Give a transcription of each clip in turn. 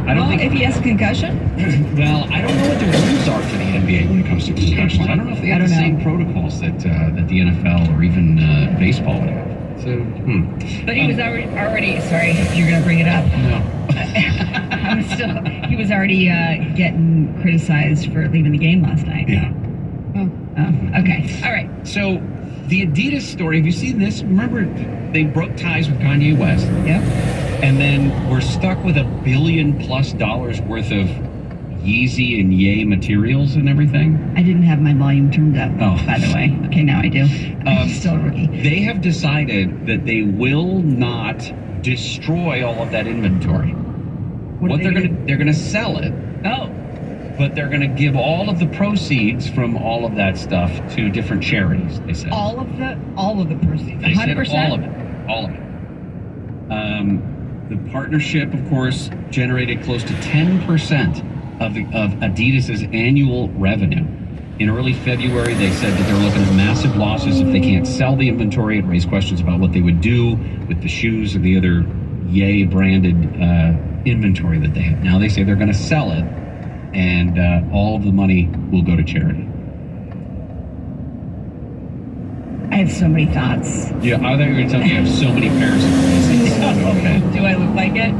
I don't think if he has a concussion. Well, I don't know what the rules are for the NBA when it comes to concussions. I don't know if they have the same protocols that the NFL or even baseball would have. So, But he was already. Sorry, you're going to bring it up. No. He was already getting criticized for leaving the game last night. Yeah. Oh, okay. All right. So, the Adidas story, have you seen this? Remember, they broke ties with Kanye West. Yep. And then we're stuck with $1 billion+ worth of Yeezy and Ye materials and everything. I didn't have my volume turned up, by the way. Okay, now I do. I'm still a rookie. They have decided that they will not destroy all of that inventory. What they're going to sell it. Oh. But they're going to give all of the proceeds from all of that stuff to different charities, they said. All of the proceeds? They 100%? said all of it. The partnership, of course, generated close to 10% of Adidas's annual revenue. In early February, they said that they're looking at massive losses if they can't sell the inventory. It raised questions about what they would do with the shoes and the other Ye branded inventory that they have. Now they say they're going to sell it, and all of the money will go to charity. I have so many thoughts. Yeah, I thought you were going to tell me you have so many pairs of Yeezys. Okay. Do I look like it?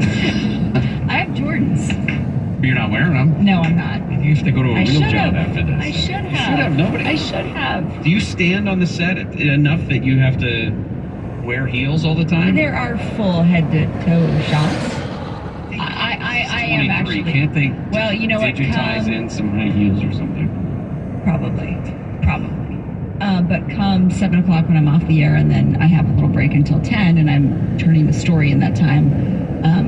I have Jordans. You're not wearing them. No, I'm not. You have to go to a real job after this. I should have. You should have. Nobody. I should have. Do you stand on the set enough that you have to wear heels all the time? There are full head-to-toe shots. I am actually. Can't they digitize in some high heels or something? Probably. But come 7 o'clock when I'm off the air, and then I have a little break until 10, and I'm turning the story in that time.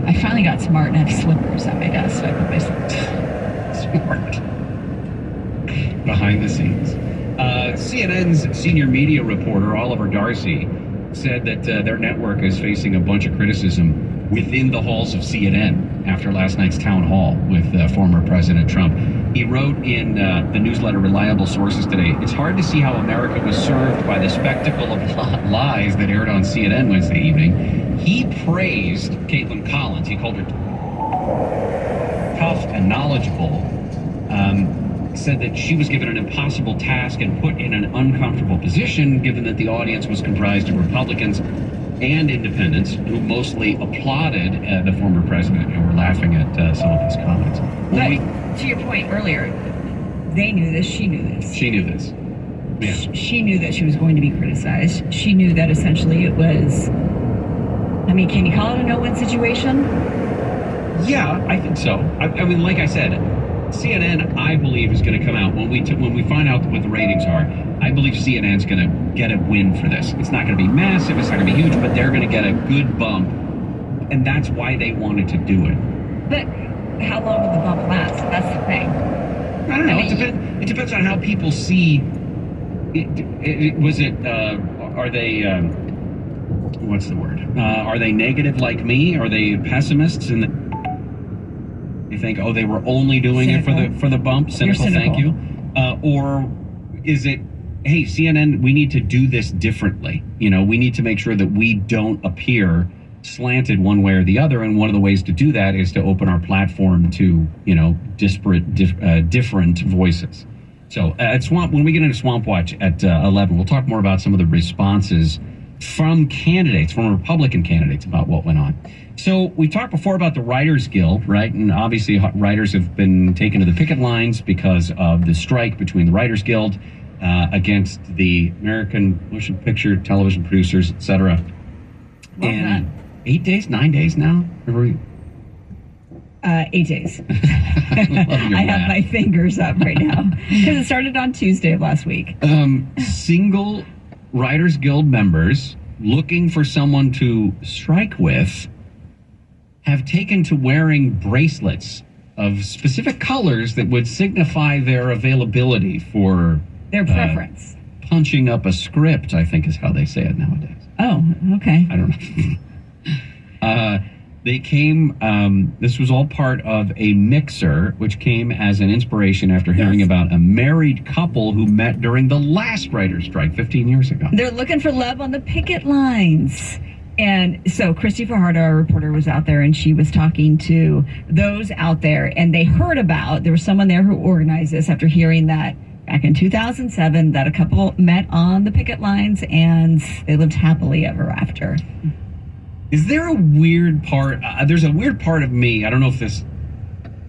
I finally got smart and have slippers at my desk, so I put my slippers. Smart. Behind the scenes. CNN's senior media reporter, Oliver Darcy, said that their network is facing a bunch of criticism within the halls of CNN after last night's town hall with former President Trump. He wrote in the newsletter Reliable Sources today, "It's hard to see how America was served by the spectacle of lies that aired on CNN Wednesday evening." He praised Caitlin Collins. He called her tough and knowledgeable. Said that she was given an impossible task and put in an uncomfortable position, given that the audience was comprised of Republicans and independents who mostly applauded the former president and were laughing at some of his comments. But to your point earlier, they knew this, she knew this. She knew this. Yeah. She knew that she was going to be criticized. She knew that essentially it was, can you call it a no-win situation? Yeah, I think so. I mean, like I said, CNN, I believe, is going to come out when we find out what the ratings are. I believe CNN's going to get a win for this. It's not going to be massive, it's not going to be huge, but they're going to get a good bump, and that's why they wanted to do it. But how long will the bump last? That's the thing. I don't know. It depends on how people see it. Are they? What's the word? Are they negative like me? Are they pessimists and? You think, they were only doing cynical. It for the bump? Cynical, thank you. Or is it, hey, CNN, we need to do this differently. We need to make sure that we don't appear slanted one way or the other. And one of the ways to do that is to open our platform to, disparate, different voices. So at Swamp, when we get into Swamp Watch at 11, we'll talk more about some of the responses from Republican candidates about what went on. So we talked before about the Writers Guild, right? And obviously writers have been taken to the picket lines because of the strike between the Writers Guild against the American Motion Picture Television Producers, etc. And 8 days, 9 days now? 8 days. I have my fingers up right now because it started on Tuesday of last week. Single Writers Guild members looking for someone to strike with have taken to wearing bracelets of specific colors that would signify their availability for their preference. Punching up a script, I think is how they say it nowadays. Oh, okay. I don't know. They came, this was all part of a mixer, which came as an inspiration after hearing about a married couple who met during the last writer's strike 15 years ago. They're looking for love on the picket lines. And so Christy Fajardo, our reporter, was out there, and she was talking to those out there, and they heard about, there was someone there who organized this after hearing that back in 2007 that a couple met on the picket lines and they lived happily ever after. Is there a weird part? There's a weird part of me. I don't know if this.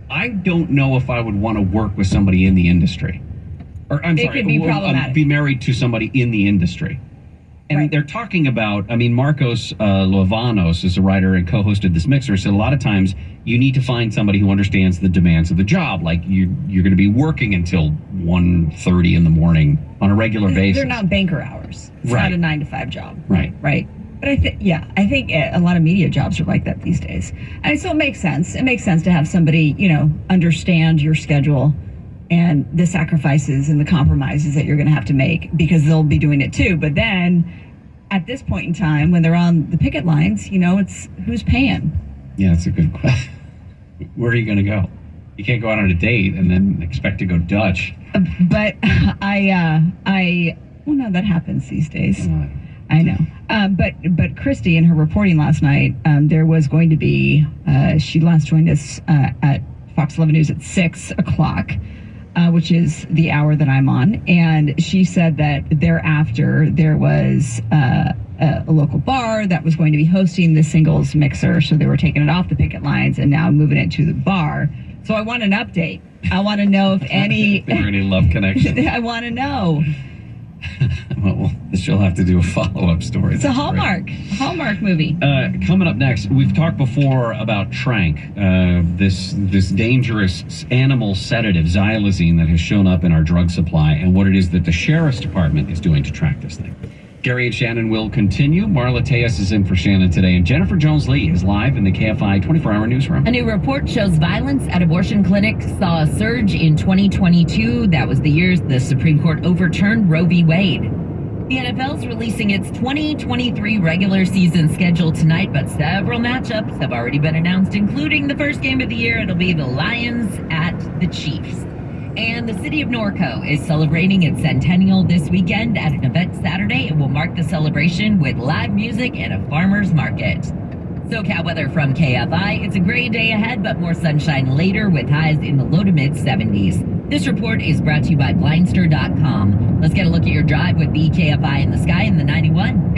I don't know if I would want to work with somebody in the industry. Or I'm sorry, could be problematic. Be married to somebody in the industry. And Right. they're talking about, Marcos Lovanos is a writer and co-hosted this mixer, said a lot of times you need to find somebody who understands the demands of the job. Like you're going to be working until 1:30 in the morning on a regular basis. They're not banker hours. It's Right. not a 9 to 5 job. Right. Right. But I think a lot of media jobs are like that these days. And so it makes sense. It makes sense to have somebody, understand your schedule and the sacrifices and the compromises that you're going to have to make, because they'll be doing it too. But then at this point in time, when they're on the picket lines, it's who's paying. Yeah, that's a good question. Where are you going to go? You can't go out on a date and then expect to go Dutch. But no, that happens these days. I know. But Christy, in her reporting last night, there was going to be, she last joined us at Fox 11 News at 6 o'clock, which is the hour that I'm on. And she said that thereafter there was a local bar that was going to be hosting the singles mixer. So they were taking it off the picket lines and now moving it to the bar. So I want an update. I want to know if any... If there were any love connections. I want to know. Well, she'll have to do a follow-up story. It's a Hallmark movie. Coming up next, we've talked before about Trank, this dangerous animal sedative, xylazine, that has shown up in our drug supply, and what it is that the Sheriff's Department is doing to track this thing. Gary and Shannon will continue. Marla Tejas is in for Shannon today, and Jennifer Jones-Lee is live in the KFI 24-hour newsroom. A new report shows violence at abortion clinics saw a surge in 2022. That was the year the Supreme Court overturned Roe v. Wade. The NFL is releasing its 2023 regular season schedule tonight, but several matchups have already been announced, including the first game of the year. It'll be the Lions at the Chiefs. And the city of Norco is celebrating its centennial this weekend at an event Saturday. It will mark the celebration with live music and a farmer's market. SoCal weather from KFI. It's a gray day ahead, but more sunshine later with highs in the low to mid 70s. This report is brought to you by Blindster.com. Let's get a look at your drive with the KFI in the sky in the 91.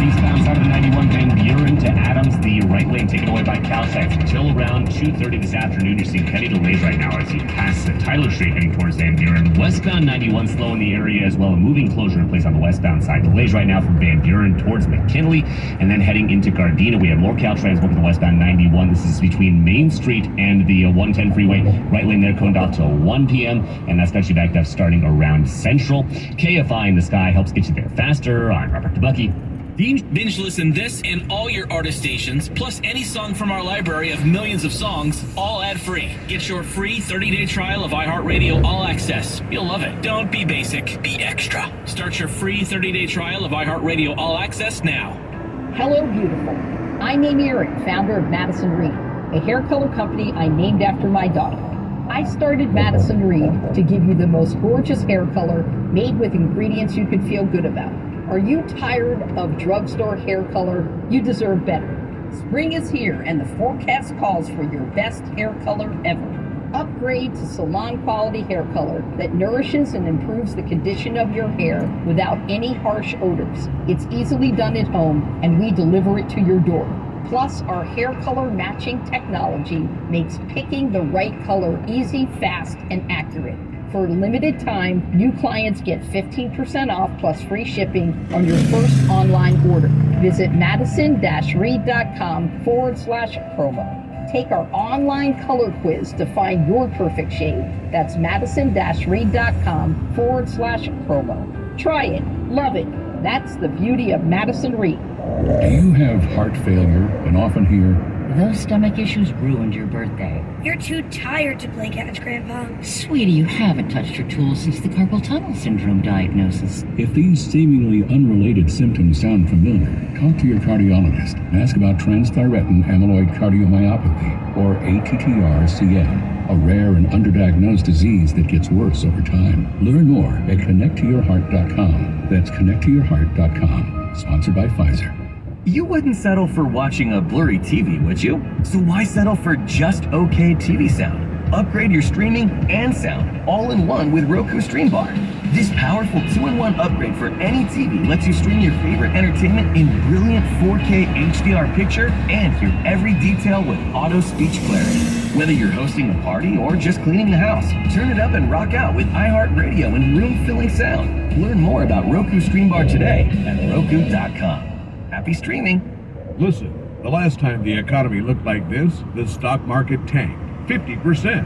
Eastbound side of the 91, Van Buren to Adams, the right lane taken away by Caltex until around 2:30 this afternoon. You're seeing heavy delays right now as you pass Tyler Street heading towards Van Buren. Westbound 91 slow in the area as well. A moving closure in place on the westbound side. Delays right now from Van Buren towards McKinley and then heading into Gardena. We have more Caltrans working the westbound 91. This is between Main Street and the 110 freeway. Right lane there coned off till 1 p.m. and that's got you backed up starting around Central. KFI in the sky helps get you there faster. I'm Robert DeBucky. Binge listen this and all your artist stations, plus any song from our library of millions of songs, all ad-free. Get your free 30-day trial of iHeartRadio All Access. You'll love it. Don't be basic, be extra. Start your free 30-day trial of iHeartRadio All Access now. Hello, beautiful. I'm Amy Eric, founder of Madison Reed, a hair color company I named after my daughter. I started Madison Reed to give you the most gorgeous hair color made with ingredients you could feel good about. Are you tired of drugstore hair color? You deserve better. Spring is here and the forecast calls for your best hair color ever. Upgrade to salon quality hair color that nourishes and improves the condition of your hair without any harsh odors. It's easily done at home and we deliver it to your door. Plus, our hair color matching technology makes picking the right color easy, fast, and accurate. For a limited time, new clients get 15% off plus free shipping on your first online order. Visit madison-reed.com/promo. Take our online color quiz to find your perfect shade. That's madison-reed.com/promo. Try it. Love it. That's the beauty of Madison Reed. Do you have heart failure and often hear, Those stomach issues ruined your birthday. You're too tired to play catch, Grandpa. Sweetie, you haven't touched your tools since the carpal tunnel syndrome diagnosis. If these seemingly unrelated symptoms sound familiar, talk to your cardiologist and ask about transthyretin amyloid cardiomyopathy, or ATTR-CM, a rare and underdiagnosed disease that gets worse over time. Learn more at connecttoyourheart.com. That's connecttoyourheart.com. Sponsored by Pfizer. You wouldn't settle for watching a blurry TV, would you? So why settle for just okay TV sound? Upgrade your streaming and sound all in one with Roku Stream Bar. This powerful 2-in-1 upgrade for any TV lets you stream your favorite entertainment in brilliant 4K HDR picture and hear every detail with auto speech clarity. Whether you're hosting a party or just cleaning the house, turn it up and rock out with iHeartRadio and room-filling sound. Learn more about Roku Stream Bar today at Roku.com. Happy streaming. Listen, the last time the economy looked like this, the stock market tanked 50%.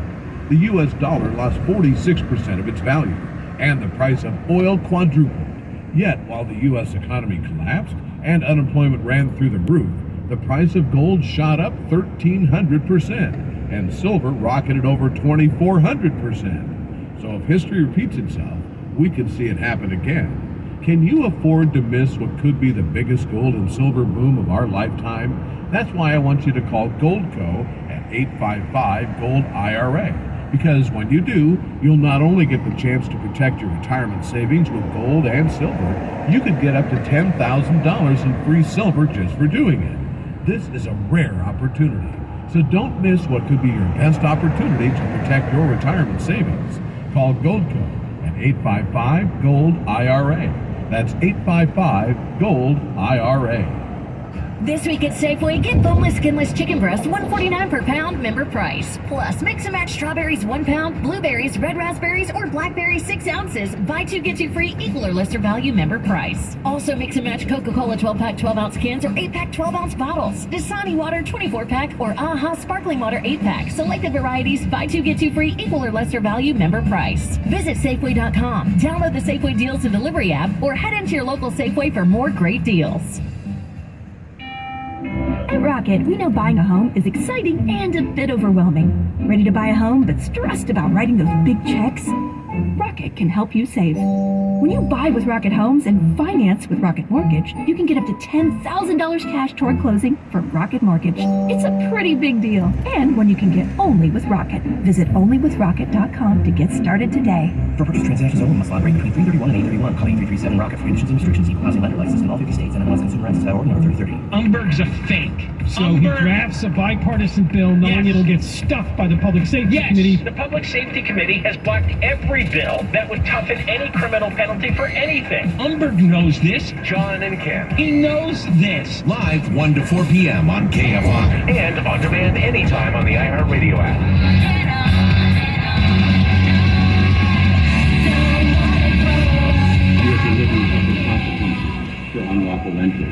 The U.S. dollar lost 46% of its value, and the price of oil quadrupled. Yet, while the U.S. economy collapsed and unemployment ran through the roof, the price of gold shot up 1,300%, and silver rocketed over 2,400%. So if history repeats itself, we could see it happen again. Can you afford to miss what could be the biggest gold and silver boom of our lifetime? That's why I want you to call Goldco at 855-GOLD-IRA. Because when you do, you'll not only get the chance to protect your retirement savings with gold and silver, you could get up to $10,000 in free silver just for doing it. This is a rare opportunity. So don't miss what could be your best opportunity to protect your retirement savings. Call Goldco at 855-GOLD-IRA. That's 855-GOLD-IRA. This week at Safeway, get boneless, skinless chicken breast, $1.49 per pound, member price. Plus, mix and match strawberries 1 pound, blueberries, red raspberries, or blackberries 6 ounces. Buy 2, get 2 free, equal or lesser value, member price. Also, mix and match Coca-Cola 12-pack 12-ounce cans or 8-pack 12-ounce bottles. Dasani water 24-pack or AHA sparkling water 8-pack. Selected varieties, buy 2, get 2 free, equal or lesser value, member price. Visit Safeway.com. Download the Safeway Deals and Delivery app or head into your local Safeway for more great deals. At Rocket, we know buying a home is exciting and a bit overwhelming. Ready to buy a home but stressed about writing those big checks? Rocket can help you save. When you buy with Rocket Homes and finance with Rocket Mortgage, you can get up to $10,000 cash toward closing from Rocket Mortgage. It's a pretty big deal, and one you can get only with Rocket. Visit onlywithrocket.com to get started today. For purchase transactions only, must log rate between 331 and 831. Call 8337-ROCKET for conditions and restrictions. Equal housing lender licensed in all 50 states and NMLS-Consumer-Rights.org number 3030. Umberg's a fake. So he drafts a bipartisan bill knowing it'll get stuffed by the Public Safety Committee. The Public Safety Committee has blocked every bill that would toughen any criminal penalty for anything. Umberg knows this. John and Ken. He knows this. Live 1 to 4 p.m. on KFI. And on demand anytime on the iHeartRadio app. You're delivering of the consequences for unlawful entry.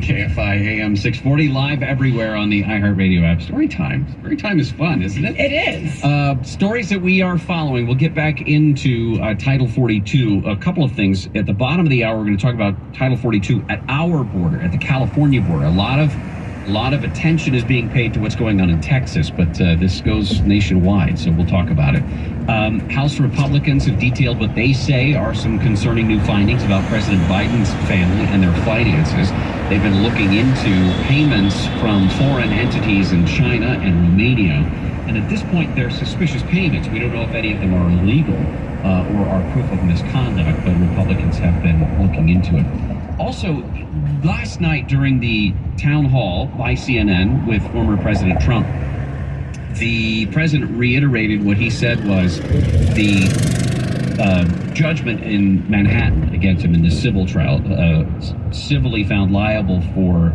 KFI AM 640, live everywhere on the iHeartRadio app. Storytime. Storytime is fun, isn't it? It is. Stories that we are following. We'll get back into Title 42. A couple of things. At the bottom of the hour, we're going to talk about Title 42 at our border, at the California border. A lot of attention is being paid to what's going on in Texas, but this goes nationwide, so we'll talk about it. House Republicans have detailed what they say are some concerning new findings about President Biden's family and their finances. They've been looking into payments from foreign entities in China and Romania, and at this point, they're suspicious payments. We don't know if any of them are illegal or are proof of misconduct, but Republicans have been looking into it. Also, last night during the town hall by CNN with former President Trump, the president reiterated what he said was the judgment in Manhattan against him in the civil trial, civilly found liable for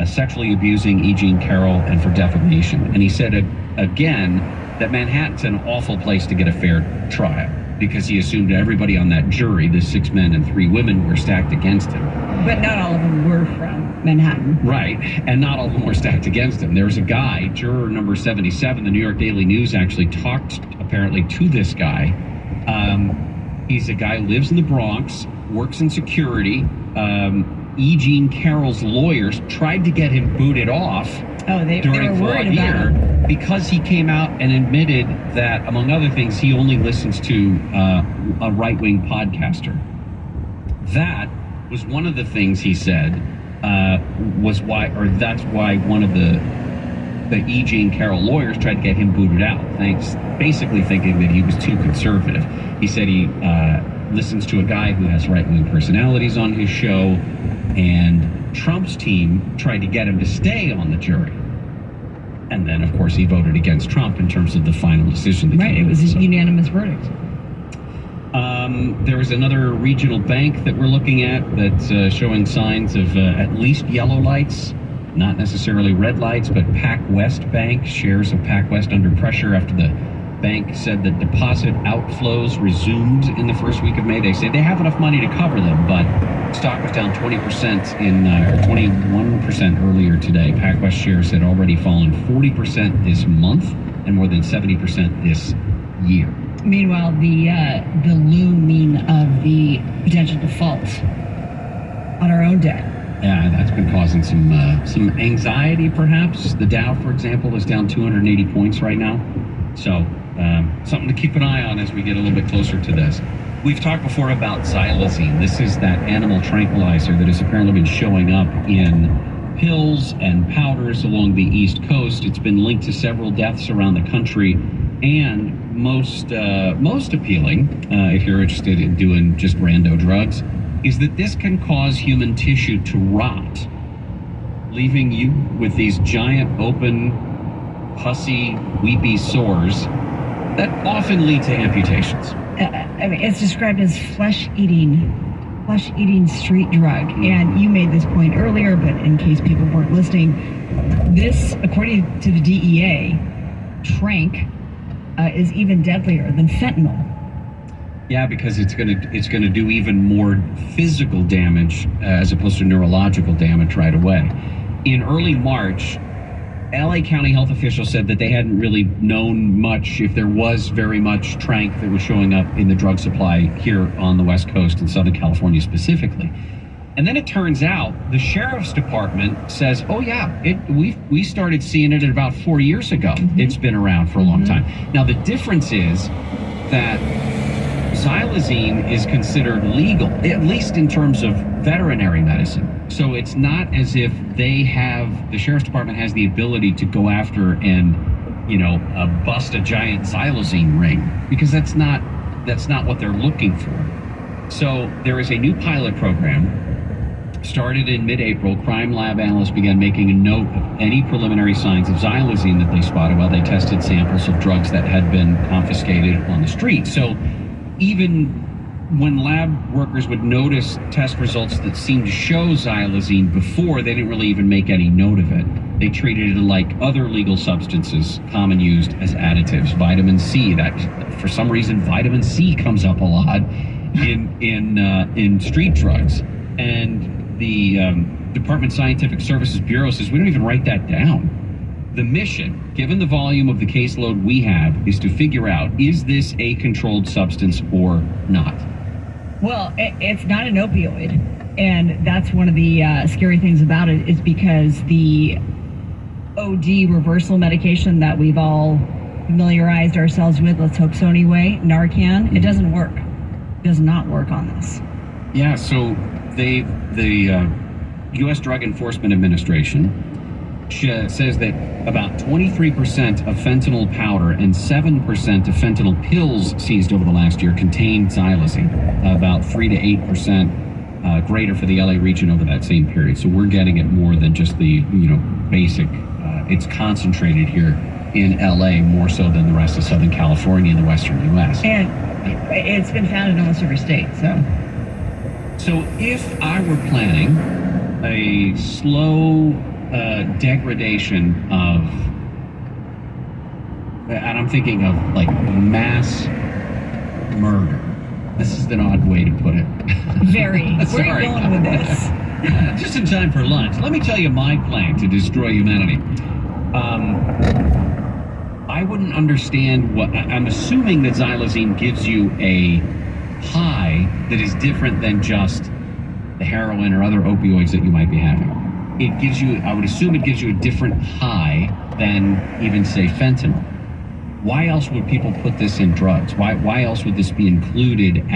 sexually abusing E. Jean Carroll and for defamation. And he said again that Manhattan's an awful place to get a fair trial because he assumed everybody on that jury, the 6 men and 3 women, were stacked against him. But not all of them were from Manhattan. Right, and not all of them were stacked against him. There was a guy, juror number 77, the New York Daily News actually talked apparently to this guy. He's a guy who lives in the Bronx, works in security. E. Jean Carroll's lawyers tried to get him booted off during voir dire because he came out and admitted that, among other things, he only listens to a right-wing podcaster. That was one of the things he said that's why one of the E. Jean Carroll lawyers tried to get him booted out, basically thinking that he was too conservative. He said he listens to a guy who has right-wing personalities on his show, and Trump's team tried to get him to stay on the jury. And then, of course, he voted against Trump in terms of the final decision. Right, it was a unanimous verdict. There was another regional bank that we're looking at that's showing signs of at least yellow lights, not necessarily red lights, but PacWest Bank, shares of PacWest under pressure after the bank said that deposit outflows resumed in the first week of May. They say they have enough money to cover them, but stock was down 20% or 21% earlier today. PacWest shares had already fallen 40% this month and more than 70% this year. Meanwhile, the looming of the potential default on our own debt. Yeah, that's been causing some anxiety, perhaps. The Dow, for example, is down 280 points right now. So something to keep an eye on as we get a little bit closer to this. We've talked before about xylazine. This is that animal tranquilizer that has apparently been showing up in pills and powders along the East Coast. It's been linked to several deaths around the country, and most appealing, if you're interested in doing just rando drugs, is that this can cause human tissue to rot, leaving you with these giant, open, pussy, weepy sores that often lead to amputations. I mean, it's described as flesh-eating street drug. And you made this point earlier, but in case people weren't listening, this, according to the DEA, trank is even deadlier than fentanyl. Yeah, because it's gonna do even more physical damage as opposed to neurological damage right away. In early March, LA County health officials said that they hadn't really known much, if there was very much trank that was showing up in the drug supply here on the West Coast in Southern California specifically. And then it turns out the sheriff's department says, oh yeah, we started seeing it at about 4 years ago. Mm-hmm. It's been around for a long time. Now the difference is that xylazine is considered legal, at least in terms of veterinary medicine. So it's not as if the sheriff's department has the ability to go after and, bust a giant xylazine ring, because that's not what they're looking for. So there is a new pilot program started in mid-April. Crime lab analysts began making a note of any preliminary signs of xylazine that they spotted while they tested samples of drugs that had been confiscated on the street. So even when lab workers would notice test results that seemed to show xylazine before, they didn't really even make any note of it. They treated it like other legal substances common used as additives. Vitamin C, that for some reason vitamin C comes up a lot in street drugs. And the Department of Scientific Services Bureau says we don't even write that down. The mission, given the volume of the caseload we have, is to figure out, is this a controlled substance or not? Well, it's not an opioid, and that's one of the scary things about it, is because the OD reversal medication that we've all familiarized ourselves with, let's hope so anyway, Narcan, it doesn't work. It does not work on this. Yeah, so the U.S. Drug Enforcement Administration says that about 23% of fentanyl powder and 7% of fentanyl pills seized over the last year contained xylazine, about 3 to 8% greater for the LA region over that same period. So we're getting it more than just the basic. It's concentrated here in LA more so than the rest of Southern California and the Western U.S. And it's been found in almost every state. So if I were planning a slow degradation of and I'm thinking of like mass murder. This is an odd way to put it. Very. Where are Sorry. you going with this? Just in time for lunch. Let me tell you my plan to destroy humanity. I wouldn't understand what... I'm assuming that xylazine gives you a high that is different than just the heroin or other opioids that you might be having. It gives you... I would assume it gives you a different high than even, say, fentanyl. Why else would people put this in drugs? Why else would this be included